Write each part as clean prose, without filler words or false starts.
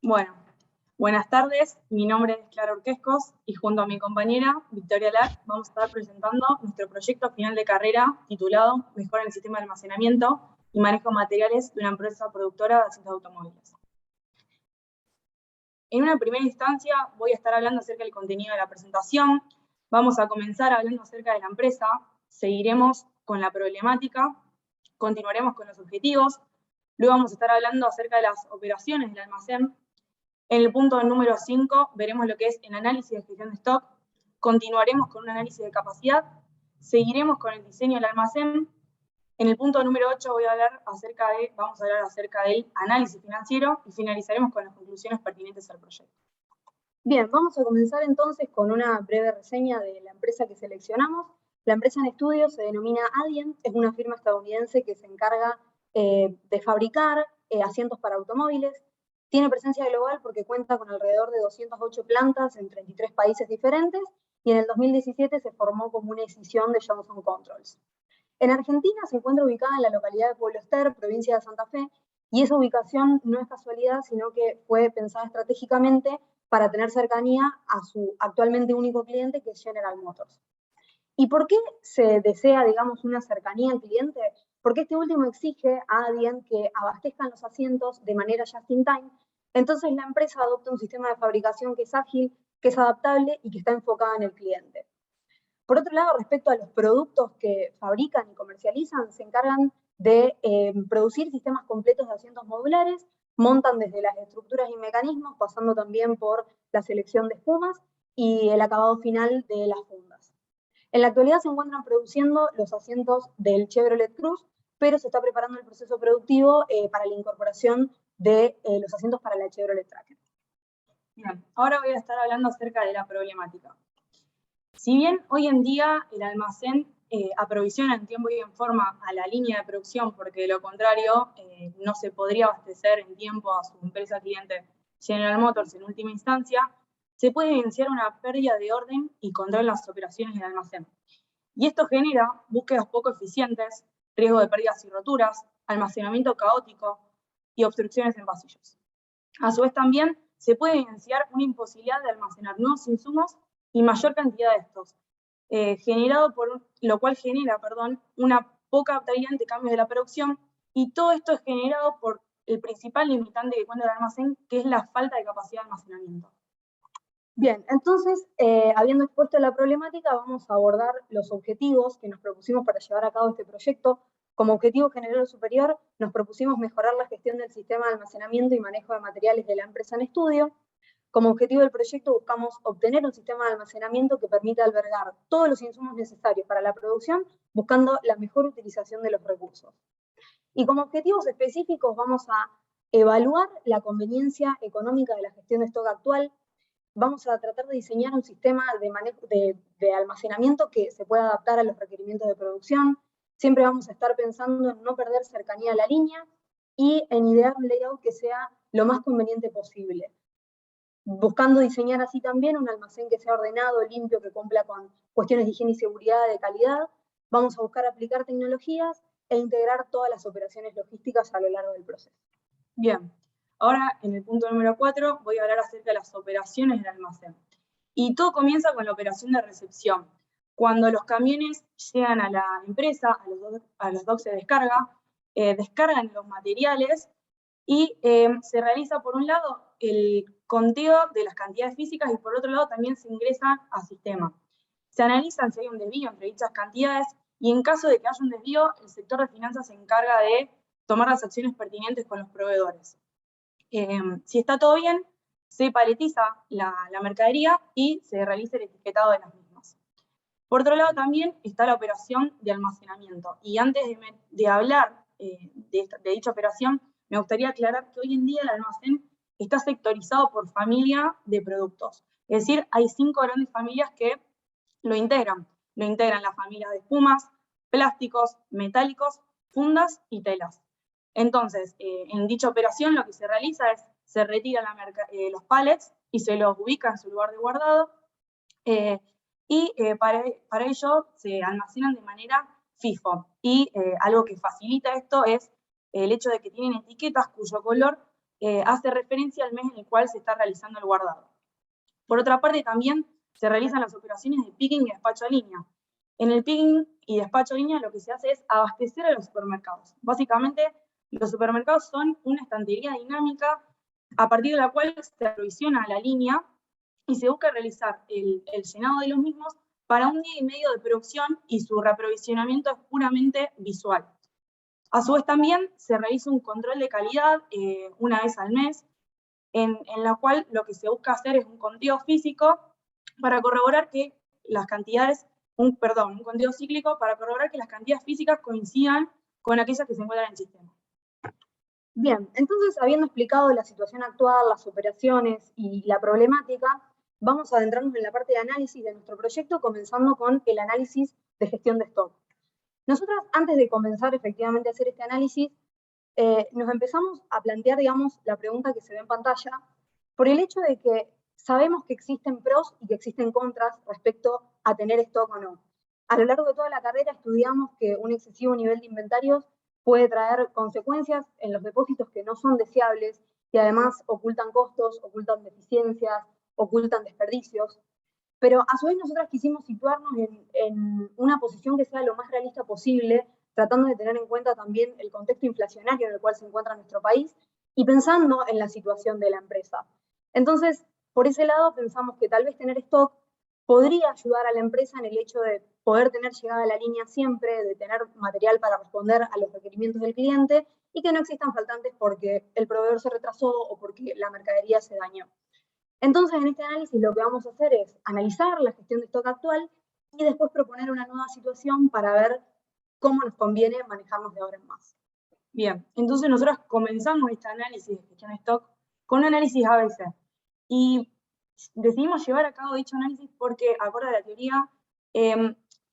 Bueno, buenas tardes, mi nombre es Clara Orquescos y junto a mi compañera Victoria Lac vamos a estar presentando nuestro proyecto final de carrera titulado Mejora el sistema de almacenamiento y manejo de materiales de una empresa productora de asientos de automóviles. En una primera instancia voy a estar hablando acerca del contenido de la presentación, vamos a comenzar hablando acerca de la empresa, seguiremos con la problemática, continuaremos con los objetivos, luego vamos a estar hablando acerca de las operaciones del almacén. En el punto número 5 veremos lo que es el análisis de gestión de stock, continuaremos con un análisis de capacidad, seguiremos con el diseño del almacén. En el punto número 8 vamos a hablar acerca del análisis financiero y finalizaremos con las conclusiones pertinentes al proyecto. Bien, vamos a comenzar entonces con una breve reseña de la empresa que seleccionamos. La empresa en estudio se denomina Adient, es una firma estadounidense que se encarga de fabricar asientos para automóviles. Tiene presencia global porque cuenta con alrededor de 208 plantas en 33 países diferentes y en el 2017 se formó como una escisión de Johnson Controls. En Argentina se encuentra ubicada en la localidad de Pueblo Ester, provincia de Santa Fe, y esa ubicación no es casualidad, sino que fue pensada estratégicamente para tener cercanía a su actualmente único cliente, que es General Motors. ¿Y por qué se desea, digamos, una cercanía al cliente? Porque este último exige a Adient que abastezcan los asientos de manera just in time. Entonces la empresa adopta un sistema de fabricación que es ágil, que es adaptable y que está enfocada en el cliente. Por otro lado, respecto a los productos que fabrican y comercializan, se encargan de producir sistemas completos de asientos modulares, montan desde las estructuras y mecanismos, pasando también por la selección de espumas y el acabado final de las fundas. En la actualidad se encuentran produciendo los asientos del Chevrolet Cruze, pero se está preparando el proceso productivo para la incorporación de los asientos para la Chevrolet Tracker. Bien, ahora voy a estar hablando acerca de la problemática. Si bien hoy en día el almacén aprovisiona en tiempo y en forma a la línea de producción, porque de lo contrario no se podría abastecer en tiempo a su empresa cliente General Motors en última instancia, se puede evidenciar una pérdida de orden y control en las operaciones del almacén. Y esto genera búsquedas poco eficientes, riesgo de pérdidas y roturas, almacenamiento caótico y obstrucciones en pasillos. A su vez también se puede evidenciar una imposibilidad de almacenar nuevos insumos y mayor cantidad de estos, lo cual genera una poca adaptabilidad ante cambios de la producción, y todo esto es generado por el principal limitante que cuenta el almacén, que es la falta de capacidad de almacenamiento. Bien, entonces, habiendo expuesto la problemática, vamos a abordar los objetivos que nos propusimos para llevar a cabo este proyecto. Como objetivo general superior, nos propusimos mejorar la gestión del sistema de almacenamiento y manejo de materiales de la empresa en estudio. Como objetivo del proyecto buscamos obtener un sistema de almacenamiento que permita albergar todos los insumos necesarios para la producción, buscando la mejor utilización de los recursos. Y como objetivos específicos vamos a evaluar la conveniencia económica de la gestión de stock actual. Vamos a tratar de diseñar un sistema de almacenamiento que se pueda adaptar a los requerimientos de producción. Siempre vamos a estar pensando en no perder cercanía a la línea y en idear un layout que sea lo más conveniente posible, buscando diseñar así también un almacén que sea ordenado, limpio, que cumpla con cuestiones de higiene y seguridad de calidad. Vamos a buscar aplicar tecnologías e integrar todas las operaciones logísticas a lo largo del proceso. Bien, ahora en el punto número 4 voy a hablar acerca de las operaciones del almacén. Y todo comienza con la operación de recepción. Cuando los camiones llegan a la empresa, a los docks de descarga, descargan los materiales y se realiza por un lado el conteo de las cantidades físicas y por otro lado también se ingresan al sistema. Se analizan si hay un desvío entre dichas cantidades y en caso de que haya un desvío, el sector de finanzas se encarga de tomar las acciones pertinentes con los proveedores. Si está todo bien, se paletiza la mercadería y se realiza el etiquetado de las mismas. Por otro lado también está la operación de almacenamiento. Y antes de hablar de dicha operación, me gustaría aclarar que hoy en día el almacén está sectorizado por familia de productos. Es decir, hay 5 grandes familias que lo integran. Lo integran las familias de espumas, plásticos, metálicos, fundas y telas. Entonces, en dicha operación lo que se realiza es, se retiran los pallets y se los ubica en su lugar de guardado, para ello se almacenan de manera FIFO. Y algo que facilita esto es el hecho de que tienen etiquetas cuyo color hace referencia al mes en el cual se está realizando el guardado. Por otra parte, también se realizan las operaciones de picking y despacho a línea. En el picking y despacho a línea lo que se hace es abastecer a los supermercados. Básicamente, los supermercados son una estantería dinámica a partir de la cual se aprovisiona la línea y se busca realizar el llenado de los mismos para un día y medio de producción y su reaprovisionamiento es puramente visual. A su vez también se realiza un control de calidad una vez al mes, en la cual lo que se busca hacer es un conteo físico para corroborar que las cantidades, un conteo cíclico para corroborar que las cantidades físicas coincidan con aquellas que se encuentran en el sistema. Bien, entonces, habiendo explicado la situación actual, las operaciones y la problemática, vamos a adentrarnos en la parte de análisis de nuestro proyecto, comenzando con el análisis de gestión de stock. Nosotros, antes de comenzar efectivamente a hacer este análisis, nos empezamos a plantear, digamos, la pregunta que se ve en pantalla, por el hecho de que sabemos que existen pros y que existen contras respecto a tener stock o no. A lo largo de toda la carrera estudiamos que un excesivo nivel de inventarios puede traer consecuencias en los depósitos que no son deseables y además ocultan costos, ocultan deficiencias, ocultan desperdicios. Pero a su vez nosotras quisimos situarnos en una posición que sea lo más realista posible, tratando de tener en cuenta también el contexto inflacionario en el cual se encuentra nuestro país y pensando en la situación de la empresa. Entonces, por ese lado pensamos que tal vez tener stock podría ayudar a la empresa en el hecho de poder tener llegada a la línea siempre, de tener material para responder a los requerimientos del cliente y que no existan faltantes porque el proveedor se retrasó o porque la mercadería se dañó. Entonces, en este análisis lo que vamos a hacer es analizar la gestión de stock actual y después proponer una nueva situación para ver cómo nos conviene manejarnos de ahora en más. Bien, entonces nosotros comenzamos este análisis de gestión de stock con un análisis ABC. Y decidimos llevar a cabo dicho análisis porque, acorde a la teoría,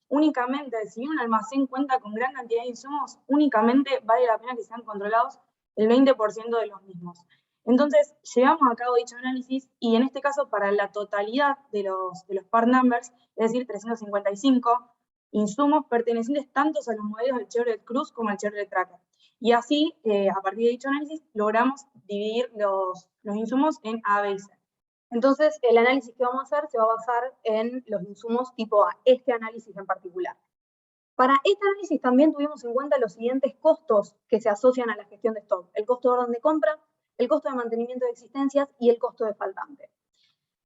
únicamente, si un almacén cuenta con gran cantidad de insumos, únicamente vale la pena que sean controlados el 20% de los mismos. Entonces, llevamos a cabo dicho análisis y en este caso para la totalidad de los part numbers, es decir, 355 insumos pertenecientes tanto a los modelos del Chevrolet Cruze como al Chevrolet Tracker. Y así, a partir de dicho análisis, logramos dividir los insumos en A, B y C. Entonces, el análisis que vamos a hacer se va a basar en los insumos tipo A, este análisis en particular. Para este análisis también tuvimos en cuenta los siguientes costos que se asocian a la gestión de stock: el costo de orden de compra, el costo de mantenimiento de existencias y el costo de faltante.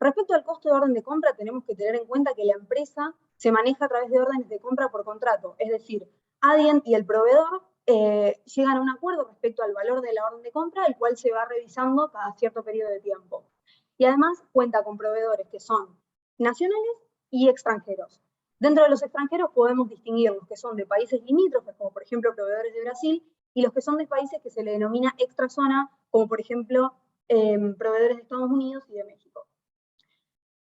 Respecto al costo de orden de compra, tenemos que tener en cuenta que la empresa se maneja a través de órdenes de compra por contrato, es decir, Adyen y el proveedor llegan a un acuerdo respecto al valor de la orden de compra, el cual se va revisando cada cierto periodo de tiempo. Y además cuenta con proveedores que son nacionales y extranjeros. Dentro de los extranjeros podemos distinguir los que son de países limítrofes, como por ejemplo proveedores de Brasil, y los que son de países que se le denomina extrazona, como por ejemplo proveedores de Estados Unidos y de México.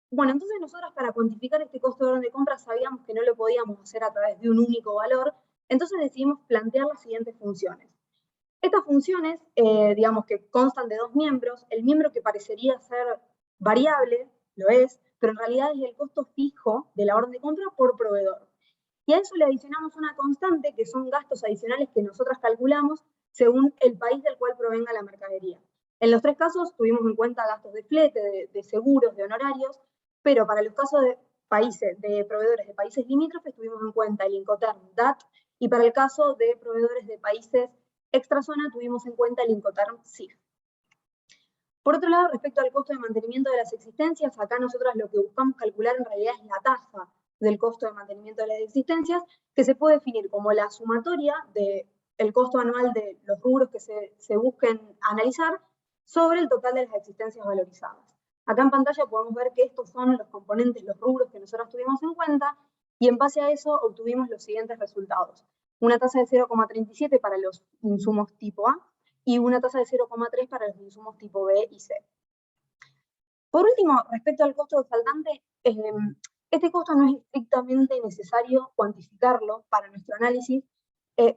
Bueno, entonces nosotros para cuantificar este costo de orden de compra sabíamos que no lo podíamos hacer a través de un único valor, entonces decidimos plantear las siguientes funciones. Estas funciones, digamos que constan de dos miembros. El miembro que parecería ser variable, lo es, pero en realidad es el costo fijo de la orden de compra por proveedor. Y a eso le adicionamos una constante, que son gastos adicionales que nosotras calculamos según el país del cual provenga la mercadería. En los tres casos tuvimos en cuenta gastos de flete, de seguros, de honorarios, pero para los casos de proveedores de países limítrofes tuvimos en cuenta el Incoterm DAT, y para el caso de proveedores de países extrazona tuvimos en cuenta el Incoterm SIF. Por otro lado, respecto al costo de mantenimiento de las existencias, acá nosotros lo que buscamos calcular en realidad es la tasa del costo de mantenimiento de las existencias, que se puede definir como la sumatoria del costo anual de los rubros que se busquen analizar sobre el total de las existencias valorizadas. Acá en pantalla podemos ver que estos son los componentes, los rubros que nosotros tuvimos en cuenta, y en base a eso obtuvimos los siguientes resultados. Una tasa de 0,37 para los insumos tipo A y una tasa de 0,3 para los insumos tipo B y C. Por último, respecto al costo de faltante, este costo no es estrictamente necesario cuantificarlo para nuestro análisis,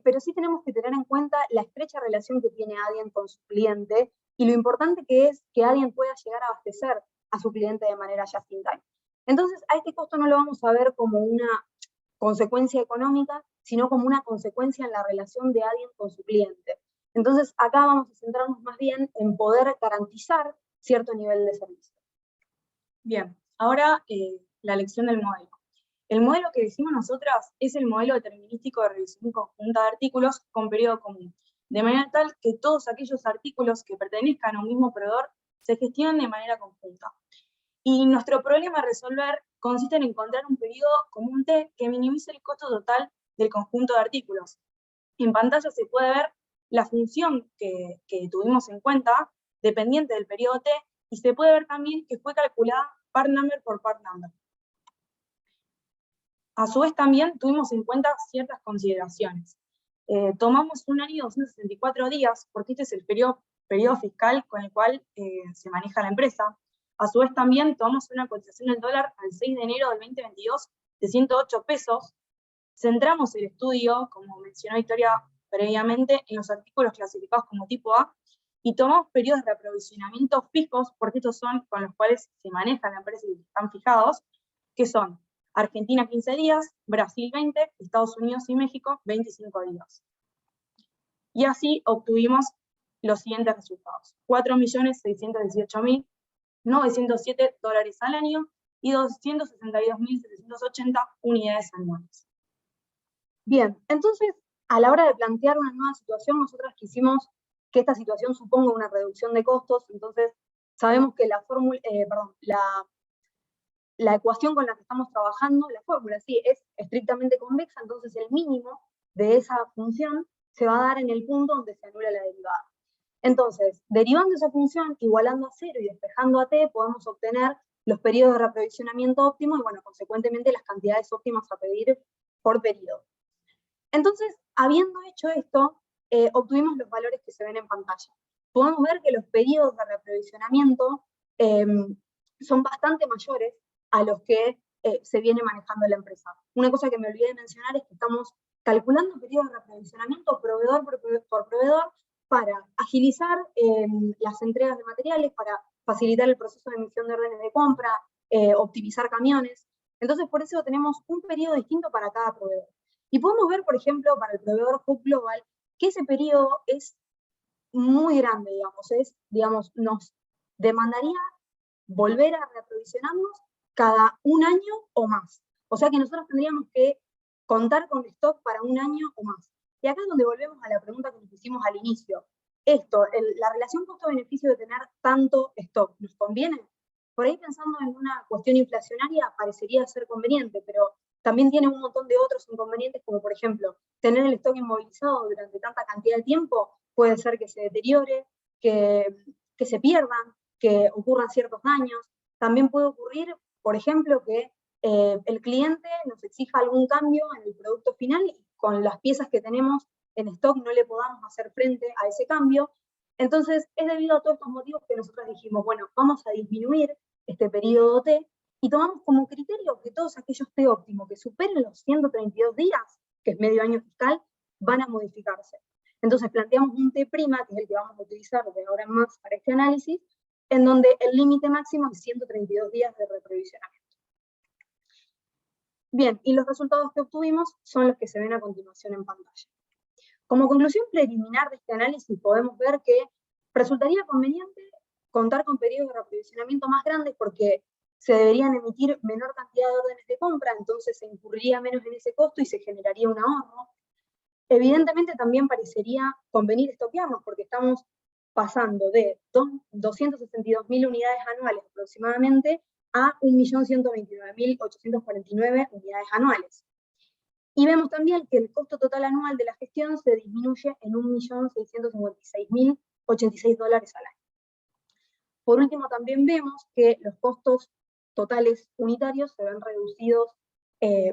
pero sí tenemos que tener en cuenta la estrecha relación que tiene Adyen con su cliente y lo importante que es que Adyen pueda llegar a abastecer a su cliente de manera just in time. Entonces, a este costo no lo vamos a ver como una consecuencia económica, sino como una consecuencia en la relación de Adyen con su cliente. Entonces, acá vamos a centrarnos más bien en poder garantizar cierto nivel de servicio. Bien, ahora la elección del modelo. El modelo que decimos nosotras es el modelo determinístico de revisión conjunta de artículos con periodo común, de manera tal que todos aquellos artículos que pertenezcan a un mismo proveedor se gestionan de manera conjunta. Y nuestro problema a resolver consiste en encontrar un periodo común T que minimice el costo total del conjunto de artículos. En pantalla se puede ver la función que tuvimos en cuenta, dependiente del periodo T, y se puede ver también que fue calculada part number por part number. A su vez también tuvimos en cuenta ciertas consideraciones. Tomamos un año y 264 días, porque este es el periodo fiscal con el cual se maneja la empresa. A su vez también tomamos una cotización del dólar al 6 de enero del 2022 de 108 pesos. Centramos el estudio, como mencionó Victoria previamente, en los artículos clasificados como tipo A, y tomamos periodos de reaprovisionamiento fijos, porque estos son con los cuales se maneja la empresa y están fijados, que son Argentina 15 días, Brasil 20, Estados Unidos y México 25 días. Y así obtuvimos los siguientes resultados: $4.618.907 al año y 262.780 unidades anuales. Bien, entonces, a la hora de plantear una nueva situación, nosotros quisimos que esta situación suponga una reducción de costos, entonces sabemos que la ecuación con la que estamos trabajando, la fórmula, sí, es estrictamente convexa, entonces el mínimo de esa función se va a dar en el punto donde se anula la derivada. Entonces, derivando esa función, igualando a 0 y despejando a t, podemos obtener los periodos de reaprovisionamiento óptimos y, bueno, consecuentemente las cantidades óptimas a pedir por periodo. Entonces, habiendo hecho esto, obtuvimos los valores que se ven en pantalla. Podemos ver que los periodos de reaprovisionamiento son bastante mayores a los que se viene manejando la empresa. Una cosa que me olvidé de mencionar es que estamos calculando periodos de reaprovisionamiento proveedor por proveedor para agilizar las entregas de materiales, para facilitar el proceso de emisión de órdenes de compra, optimizar camiones. Entonces, por eso tenemos un periodo distinto para cada proveedor. Y podemos ver, por ejemplo, para el proveedor Hub Global, que ese periodo es muy grande, digamos, nos demandaría volver a reaprovisionarnos cada un año o más. O sea que nosotros tendríamos que contar con stock para un año o más. Y acá es donde volvemos a la pregunta que nos hicimos al inicio. La relación costo-beneficio de tener tanto stock, ¿nos conviene? Por ahí, pensando en una cuestión inflacionaria, parecería ser conveniente, pero también tiene un montón de otros inconvenientes, como por ejemplo, tener el stock inmovilizado durante tanta cantidad de tiempo puede ser que se deteriore, que se pierdan, que ocurran ciertos daños. También puede ocurrir, por ejemplo, que el cliente nos exija algún cambio en el producto final y con las piezas que tenemos en stock no le podamos hacer frente a ese cambio. Entonces, es debido a todos estos motivos que nosotros dijimos, bueno, vamos a disminuir este periodo T y tomamos como criterio que todos aquellos T óptimos que superen los 132 días, que es medio año fiscal, van a modificarse. Entonces planteamos un T', que es el que vamos a utilizar de ahora en más para este análisis, en donde el límite máximo es 132 días de reprovisionamiento. Bien, y los resultados que obtuvimos son los que se ven a continuación en pantalla. Como conclusión preliminar de este análisis podemos ver que resultaría conveniente contar con periodos de reaprovisionamiento más grandes porque se deberían emitir menor cantidad de órdenes de compra, entonces se incurriría menos en ese costo y se generaría un ahorro. Evidentemente también parecería convenir estoquearnos porque estamos pasando de 262.000 unidades anuales aproximadamente a 1.129.849 unidades anuales. Y vemos también que el costo total anual de la gestión se disminuye en $1.656.086 al año. Por último, también vemos que los costos totales unitarios se ven reducidos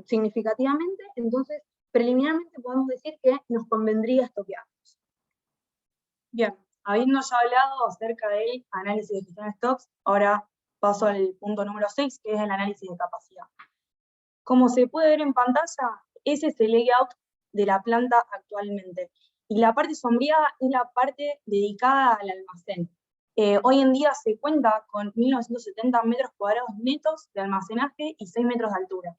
significativamente, entonces preliminarmente podemos decir que nos convendría estoquearnos. Bien, habiendo ya hablado acerca del análisis de gestión de stocks, ahora paso al punto número 6, que es el análisis de capacidad. Como se puede ver en pantalla, ese es el layout de la planta actualmente. Y la parte sombreada es la parte dedicada al almacén. Hoy en día se cuenta con 1.970 metros cuadrados netos de almacenaje y 6 metros de altura.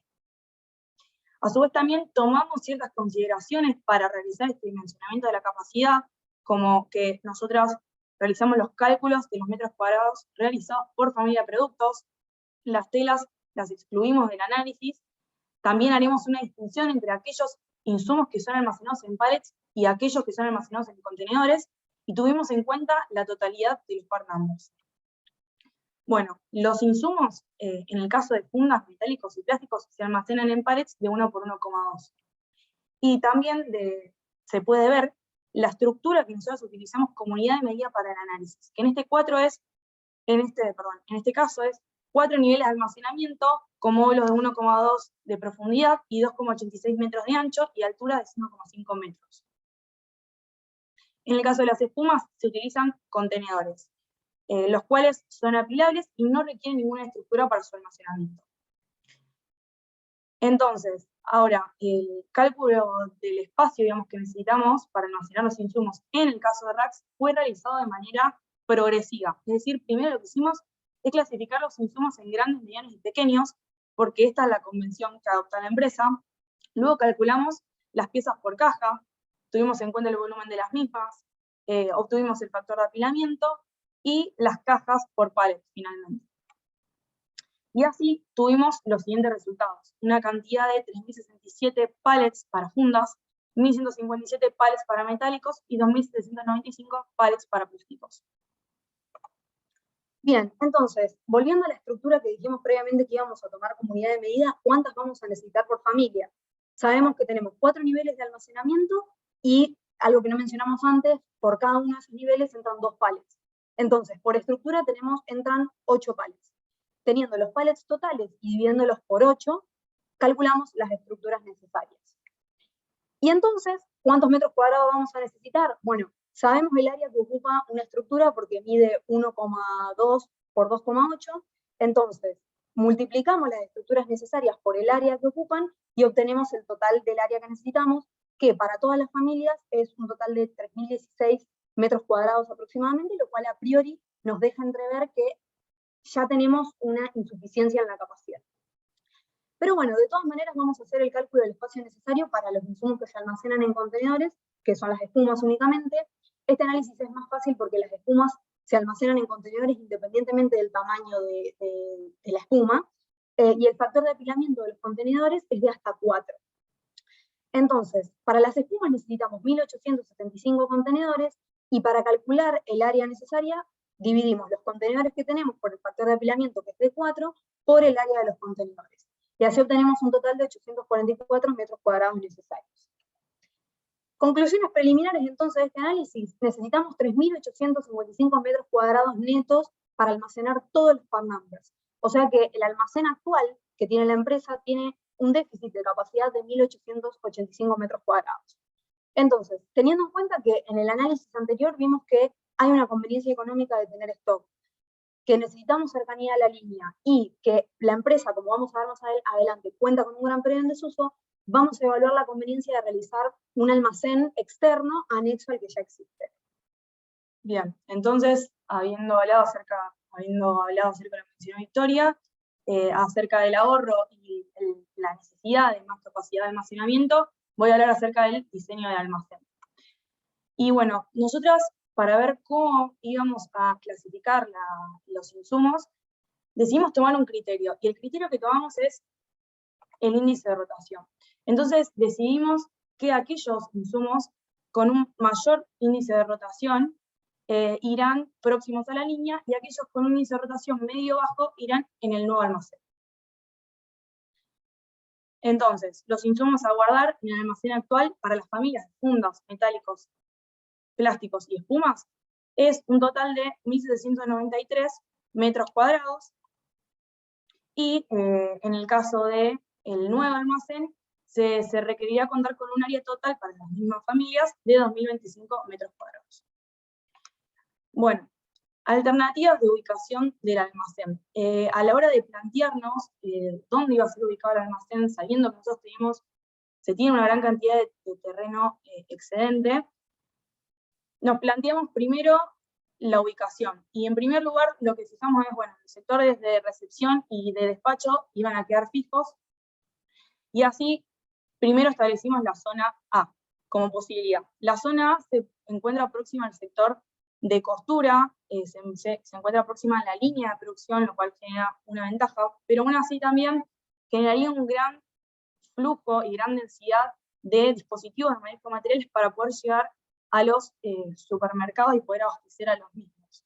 A su vez también tomamos ciertas consideraciones para realizar este dimensionamiento de la capacidad, como que nosotros realizamos los cálculos de los metros cuadrados realizados por familia de productos, las telas las excluimos del análisis, también haremos una distinción entre aquellos insumos que son almacenados en pallets y aquellos que son almacenados en contenedores, y tuvimos en cuenta la totalidad de los part numbers. Bueno, los insumos, en el caso de fundas, metálicos y plásticos, se almacenan en pallets de 1 por 1,2. Y también se puede ver la estructura que nosotros utilizamos como unidad de medida para el análisis, que en este caso es 4 niveles de almacenamiento con módulos de 1,2 de profundidad y 2,86 metros de ancho y altura de 5,5 metros. En el caso de las espumas se utilizan contenedores, los cuales son apilables y no requieren ninguna estructura para su almacenamiento. Entonces, ahora, el cálculo del espacio, digamos, que necesitamos para almacenar los insumos en el caso de racks fue realizado de manera progresiva. Es decir, primero lo que hicimos es clasificar los insumos en grandes, medianos y pequeños, porque esta es la convención que adopta la empresa. Luego calculamos las piezas por caja, tuvimos en cuenta el volumen de las mismas, obtuvimos el factor de apilamiento y las cajas por pallet, finalmente. Y así tuvimos los siguientes resultados. Una cantidad de 3.067 pallets para fundas, 1.157 pallets para metálicos y 2.795 pallets para plásticos. Bien, entonces, volviendo a la estructura que dijimos previamente que íbamos a tomar como unidad de medida, ¿cuántas vamos a necesitar por familia? Sabemos que tenemos 4 niveles de almacenamiento y, algo que no mencionamos antes, por cada uno de esos niveles entran 2 pallets. Entonces, por estructura entran 8 pallets. Teniendo los pallets totales y dividiéndolos por 8, calculamos las estructuras necesarias. Y entonces, ¿cuántos metros cuadrados vamos a necesitar? Bueno, sabemos el área que ocupa una estructura porque mide 1,2 por 2,8, entonces multiplicamos las estructuras necesarias por el área que ocupan y obtenemos el total del área que necesitamos, que para todas las familias es un total de 3.016 metros cuadrados aproximadamente, lo cual a priori nos deja entrever que ya tenemos una insuficiencia en la capacidad. Pero bueno, de todas maneras vamos a hacer el cálculo del espacio necesario para los insumos que se almacenan en contenedores, que son las espumas únicamente. Este análisis es más fácil porque las espumas se almacenan en contenedores independientemente del tamaño de la espuma, y el factor de apilamiento de los contenedores es de hasta 4. Entonces, para las espumas necesitamos 1.875 contenedores, y para calcular el área necesaria, dividimos los contenedores que tenemos por el factor de apilamiento, que es de 4, por el área de los contenedores. Y así obtenemos un total de 844 metros cuadrados necesarios. Conclusiones preliminares entonces de este análisis: necesitamos 3.855 metros cuadrados netos para almacenar todos los part numbers. O sea que el almacén actual que tiene la empresa tiene un déficit de capacidad de 1.885 metros cuadrados. Entonces, teniendo en cuenta que en el análisis anterior vimos que hay una conveniencia económica de tener stock, que necesitamos cercanía a la línea y que la empresa, como vamos a ver más adelante, cuenta con un gran periodo en desuso, vamos a evaluar la conveniencia de realizar un almacén externo anexo al que ya existe. Bien, entonces, habiendo hablado acerca de lo que mencionó Victoria, acerca del ahorro y la necesidad de más capacidad de almacenamiento, voy a hablar acerca del diseño del almacén. Y bueno, nosotras, para ver cómo íbamos a clasificar los insumos, decidimos tomar un criterio, y el criterio que tomamos es el índice de rotación. Entonces decidimos que aquellos insumos con un mayor índice de rotación irán próximos a la línea, y aquellos con un índice de rotación medio-bajo irán en el nuevo almacén. Entonces, los insumos a guardar en el almacén actual para las familias de fundas, metálicos, plásticos y espumas es un total de 1.793 metros cuadrados, y en el caso del nuevo almacén se requeriría contar con un área total para las mismas familias de 2.025 metros cuadrados. Bueno, alternativas de ubicación del almacén. A la hora de plantearnos dónde iba a ser ubicado el almacén, sabiendo que nosotros se tiene una gran cantidad de terreno excedente, nos planteamos primero la ubicación. Y en primer lugar, lo que fijamos es, bueno, los sectores de recepción y de despacho iban a quedar fijos, y así primero establecimos la zona A, como posibilidad. La zona A se encuentra próxima al sector de costura, se encuentra próxima a la línea de producción, lo cual genera una ventaja, pero aún así también generaría un gran flujo y gran densidad de dispositivos de manejo de materiales para poder llegar a los supermercados y poder abastecer a los mismos.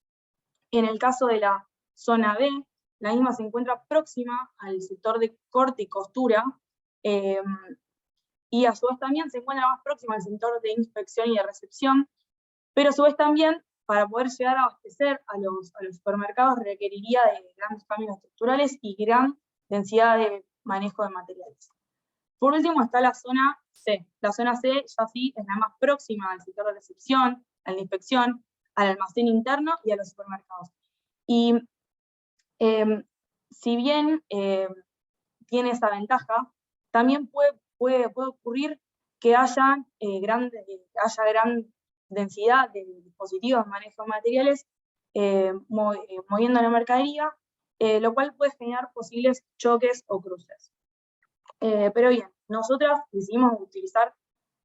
En el caso de la zona B, la misma se encuentra próxima al sector de corte y costura, y a su vez también se encuentra más próxima al sector de inspección y de recepción, pero a su vez también, para poder llegar a abastecer a los supermercados, requeriría de grandes cambios estructurales y gran densidad de manejo de materiales. Por último está la zona C. La zona C ya sí es la más próxima al sector de recepción, a la inspección, al almacén interno y a los supermercados. Y si bien tiene esa ventaja, también puede ocurrir que haya gran densidad de dispositivos de manejo de materiales moviendo la mercadería, lo cual puede generar posibles choques o cruces. Pero bien, nosotras decidimos utilizar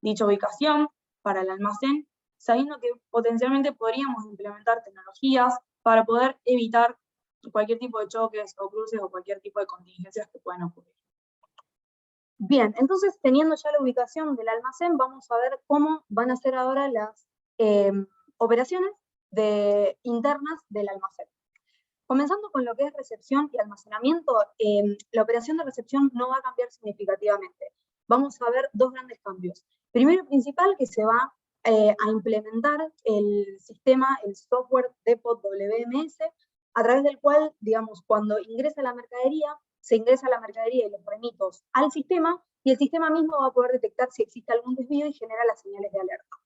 dicha ubicación para el almacén, sabiendo que potencialmente podríamos implementar tecnologías para poder evitar cualquier tipo de choques o cruces o cualquier tipo de contingencias que puedan ocurrir. Bien, entonces teniendo ya la ubicación del almacén, vamos a ver cómo van a ser ahora las operaciones internas del almacén. Comenzando con lo que es recepción y almacenamiento, la operación de recepción no va a cambiar significativamente. Vamos a ver dos grandes cambios. Primero y principal, que se va a implementar el sistema, el software Depot WMS, a través del cual, digamos, cuando ingresa la mercadería, se ingresa la mercadería y los remitos al sistema, y el sistema mismo va a poder detectar si existe algún desvío y genera las señales de alerta.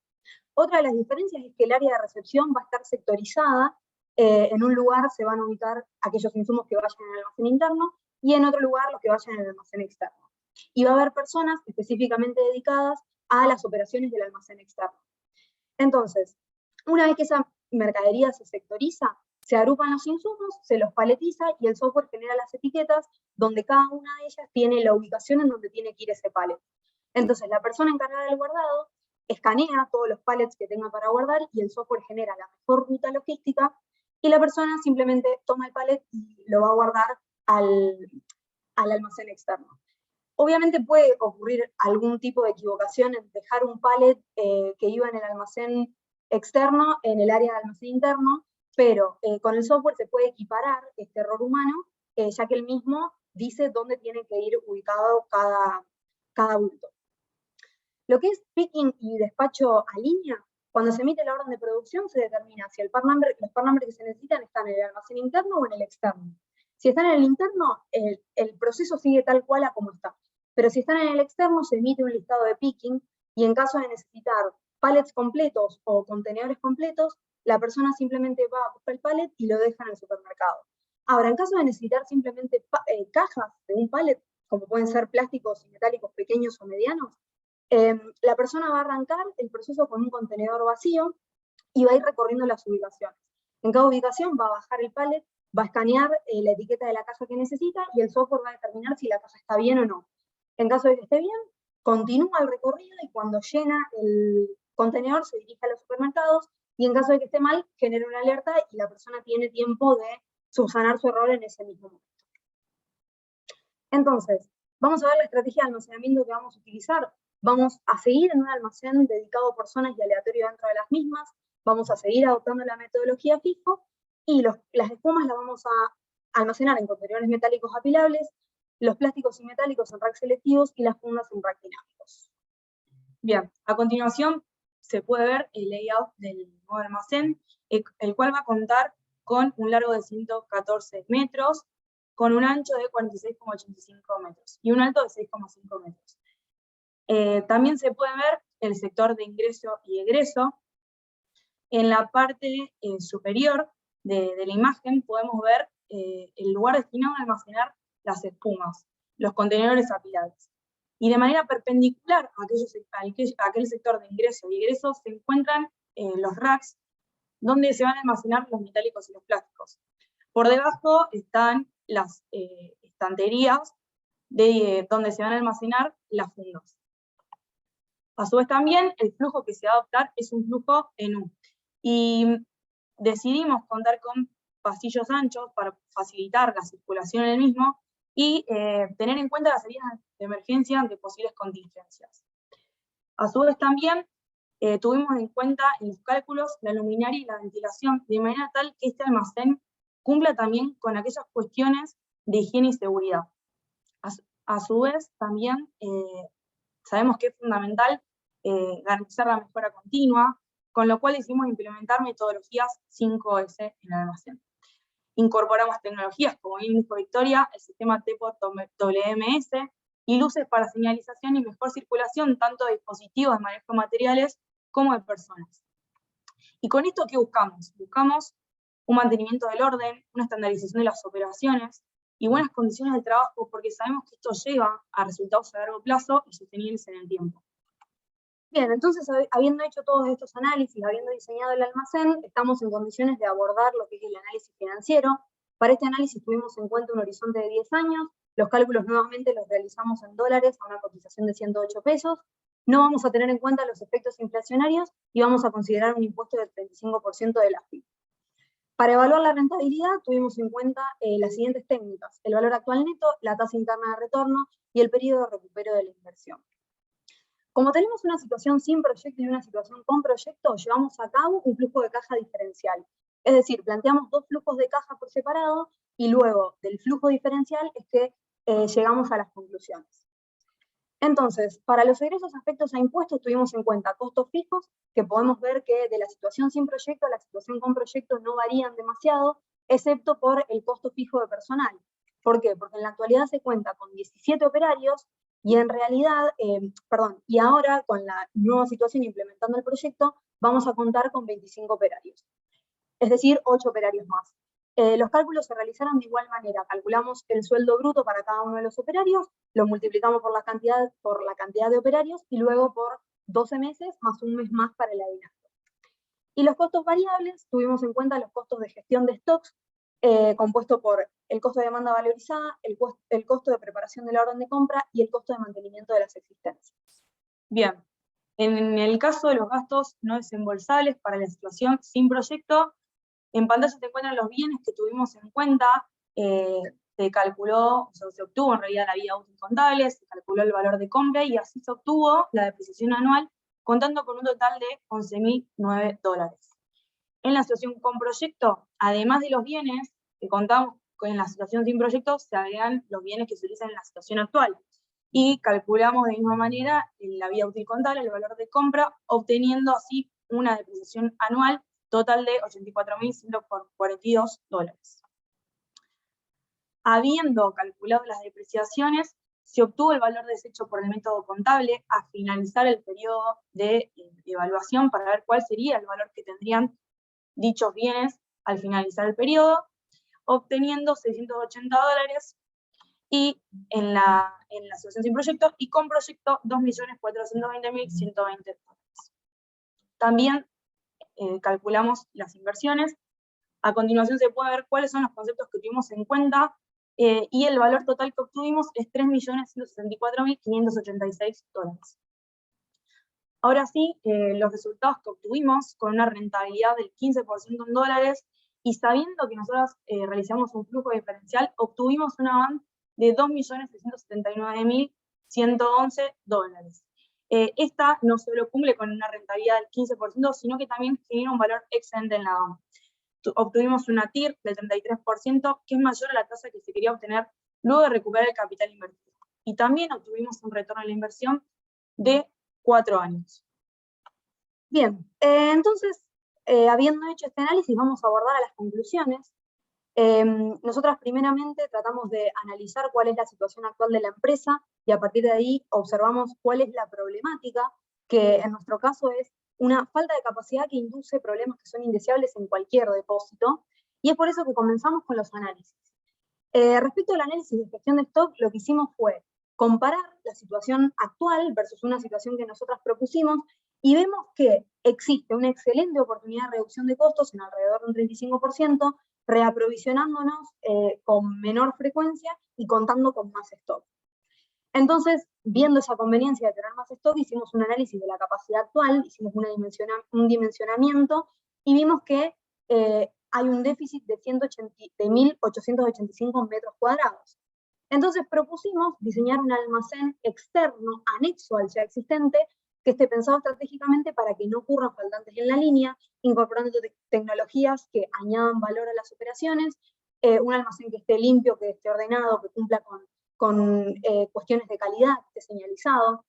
Otra de las diferencias es que el área de recepción va a estar sectorizada. En un lugar se van a ubicar aquellos insumos que vayan en el almacén interno y en otro lugar los que vayan en el almacén externo. Y va a haber personas específicamente dedicadas a las operaciones del almacén externo. Entonces, una vez que esa mercadería se sectoriza, se agrupan los insumos, se los paletiza y el software genera las etiquetas donde cada una de ellas tiene la ubicación en donde tiene que ir ese pallet. Entonces, la persona encargada del guardado escanea todos los pallets que tenga para guardar y el software genera la mejor ruta logística y la persona simplemente toma el pallet y lo va a guardar al almacén externo. Obviamente puede ocurrir algún tipo de equivocación en dejar un pallet que iba en el almacén externo en el área de almacén interno, pero con el software se puede equiparar este error humano, ya que el mismo dice dónde tiene que ir ubicado cada bulto. Lo que es picking y despacho a línea, cuando se emite la orden de producción se determina si los part numbers que se necesitan están en el almacén interno o en el externo. Si están en el interno, el proceso sigue tal cual a como está. Pero si están en el externo, se emite un listado de picking y en caso de necesitar pallets completos o contenedores completos, la persona simplemente va a buscar el pallet y lo deja en el supermercado. Ahora, en caso de necesitar simplemente cajas de un pallet, como pueden ser plásticos y metálicos pequeños o medianos, la persona va a arrancar el proceso con un contenedor vacío y va a ir recorriendo las ubicaciones. En cada ubicación va a bajar el pallet, va a escanear la etiqueta de la caja que necesita y el software va a determinar si la caja está bien o no. En caso de que esté bien, continúa el recorrido y cuando llena el contenedor se dirige a los supermercados y en caso de que esté mal, genera una alerta y la persona tiene tiempo de subsanar su error en ese mismo momento. Entonces, vamos a ver la estrategia de almacenamiento que vamos a utilizar. Vamos a seguir en un almacén dedicado por zonas y aleatorio dentro de las mismas. Vamos a seguir adoptando la metodología FIFO y las espumas las vamos a almacenar en contenedores metálicos apilables, los plásticos y metálicos en racks selectivos y las fundas en racks dinámicos. Bien, a continuación se puede ver el layout del nuevo almacén, el cual va a contar con un largo de 114 metros, con un ancho de 46,85 metros y un alto de 6,5 metros. También se puede ver el sector de ingreso y egreso. En la parte superior de la imagen podemos ver el lugar destinado a almacenar las espumas, los contenedores apilables. Y de manera perpendicular a aquel sector de ingreso y egreso se encuentran los racks donde se van a almacenar los metálicos y los plásticos. Por debajo están las estanterías donde se van a almacenar las fundas. A su vez también, el flujo que se va a adoptar es un flujo en U. Y decidimos contar con pasillos anchos para facilitar la circulación en el mismo y tener en cuenta las salidas de emergencia ante posibles contingencias. A su vez también tuvimos en cuenta en los cálculos la luminaria y la ventilación, de manera tal que este almacén cumpla también con aquellas cuestiones de higiene y seguridad. A su vez también sabemos que es fundamental garantizar la mejora continua, con lo cual decidimos implementar metodologías 5S en el almacén. Incorporamos tecnologías, como bien dijo Victoria, el sistema TEPO-WMS, y luces para señalización y mejor circulación, tanto de dispositivos de manejo de materiales como de personas. ¿Y con esto qué buscamos? Buscamos un mantenimiento del orden, una estandarización de las operaciones y buenas condiciones de trabajo, porque sabemos que esto lleva a resultados a largo plazo y sostenibles en el tiempo. Bien, entonces, habiendo hecho todos estos análisis, habiendo diseñado el almacén, estamos en condiciones de abordar lo que es el análisis financiero. Para este análisis tuvimos en cuenta un horizonte de 10 años, los cálculos nuevamente los realizamos en dólares a una cotización de 108 pesos, no vamos a tener en cuenta los efectos inflacionarios y vamos a considerar un impuesto del 35% de la FIP. Para evaluar la rentabilidad tuvimos en cuenta las siguientes técnicas: el valor actual neto, la tasa interna de retorno y el periodo de recupero de la inversión. Como tenemos una situación sin proyecto y una situación con proyecto, llevamos a cabo un flujo de caja diferencial. Es decir, planteamos dos flujos de caja por separado y luego del flujo diferencial es que llegamos a las conclusiones. Entonces, para los egresos afectos a impuestos tuvimos en cuenta costos fijos, que podemos ver que de la situación sin proyecto a la situación con proyecto no varían demasiado, excepto por el costo fijo de personal. ¿Por qué? Porque en la actualidad se cuenta con 17 operarios, y en realidad, y ahora con la nueva situación implementando el proyecto, vamos a contar con 25 operarios. Es decir, 8 operarios más. Los cálculos se realizaron de igual manera. Calculamos el sueldo bruto para cada uno de los operarios, lo multiplicamos por la cantidad de operarios y luego por 12 meses más un mes más para el adelanto. Y los costos variables, tuvimos en cuenta los costos de gestión de stocks, compuesto por el costo de demanda valorizada, el costo de preparación de la orden de compra y el costo de mantenimiento de las existencias. Bien, en el caso de los gastos no desembolsables para la situación sin proyecto, en pantalla se encuentran los bienes que tuvimos en cuenta, se calculó, o sea, se obtuvo en realidad la vida útil contable, se calculó el valor de compra y así se obtuvo la depreciación anual, contando con un total de $11.009. En la situación con proyecto, además de los bienes que contamos en la situación sin proyecto, se agregan los bienes que se utilizan en la situación actual. Y calculamos de misma manera la vida útil contable, el valor de compra, obteniendo así una depreciación anual total de $84.142. Habiendo calculado las depreciaciones, se obtuvo el valor deshecho por el método contable a finalizar el periodo de evaluación para ver cuál sería el valor que tendrían dichos bienes al finalizar el periodo, obteniendo $680, y en la situación sin proyecto, y con proyecto $2.420.120. También calculamos las inversiones. A continuación se puede ver cuáles son los conceptos que tuvimos en cuenta, y el valor total que obtuvimos es $3.164.586. Ahora sí, los resultados que obtuvimos con una rentabilidad del 15% en dólares, y sabiendo que nosotros realizamos un flujo diferencial, obtuvimos una AVAN de $2.679.111. Esta no solo cumple con una rentabilidad del 15%, sino que también genera un valor excedente en la AVAN. Obtuvimos una TIR del 33%, que es mayor a la tasa que se quería obtener luego de recuperar el capital invertido. Y también obtuvimos un retorno de la inversión de 4 años. Bien, entonces, habiendo hecho este análisis, vamos a abordar a las conclusiones. Nosotras primeramente tratamos de analizar cuál es la situación actual de la empresa y a partir de ahí observamos cuál es la problemática, que en nuestro caso es una falta de capacidad que induce problemas que son indeseables en cualquier depósito, y es por eso que comenzamos con los análisis. Respecto al análisis de gestión de stock, lo que hicimos fue comparar la situación actual versus una situación que nosotras propusimos, y vemos que existe una excelente oportunidad de reducción de costos en alrededor de un 35%, reaprovisionándonos con menor frecuencia y contando con más stock. Entonces, viendo esa conveniencia de tener más stock, hicimos un análisis de la capacidad actual, hicimos un dimensionamiento y vimos que hay un déficit de 1.885 metros cuadrados. Entonces propusimos diseñar un almacén externo, anexo al ya existente, que esté pensado estratégicamente para que no ocurran faltantes en la línea, incorporando tecnologías que añadan valor a las operaciones, un almacén que esté limpio, que esté ordenado, que cumpla con cuestiones de calidad, que esté señalizado.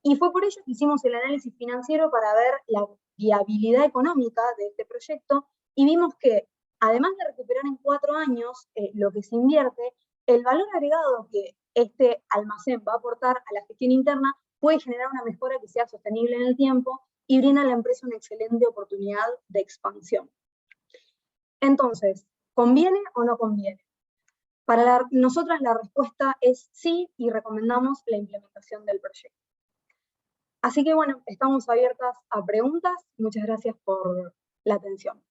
Y fue por ello que hicimos el análisis financiero para ver la viabilidad económica de este proyecto y vimos que, además de recuperar en 4 años lo que se invierte, el valor agregado que este almacén va a aportar a la gestión interna puede generar una mejora que sea sostenible en el tiempo y brinda a la empresa una excelente oportunidad de expansión. Entonces, ¿conviene o no conviene? Para nosotras la respuesta es sí y recomendamos la implementación del proyecto. Así que bueno, estamos abiertas a preguntas. Muchas gracias por la atención.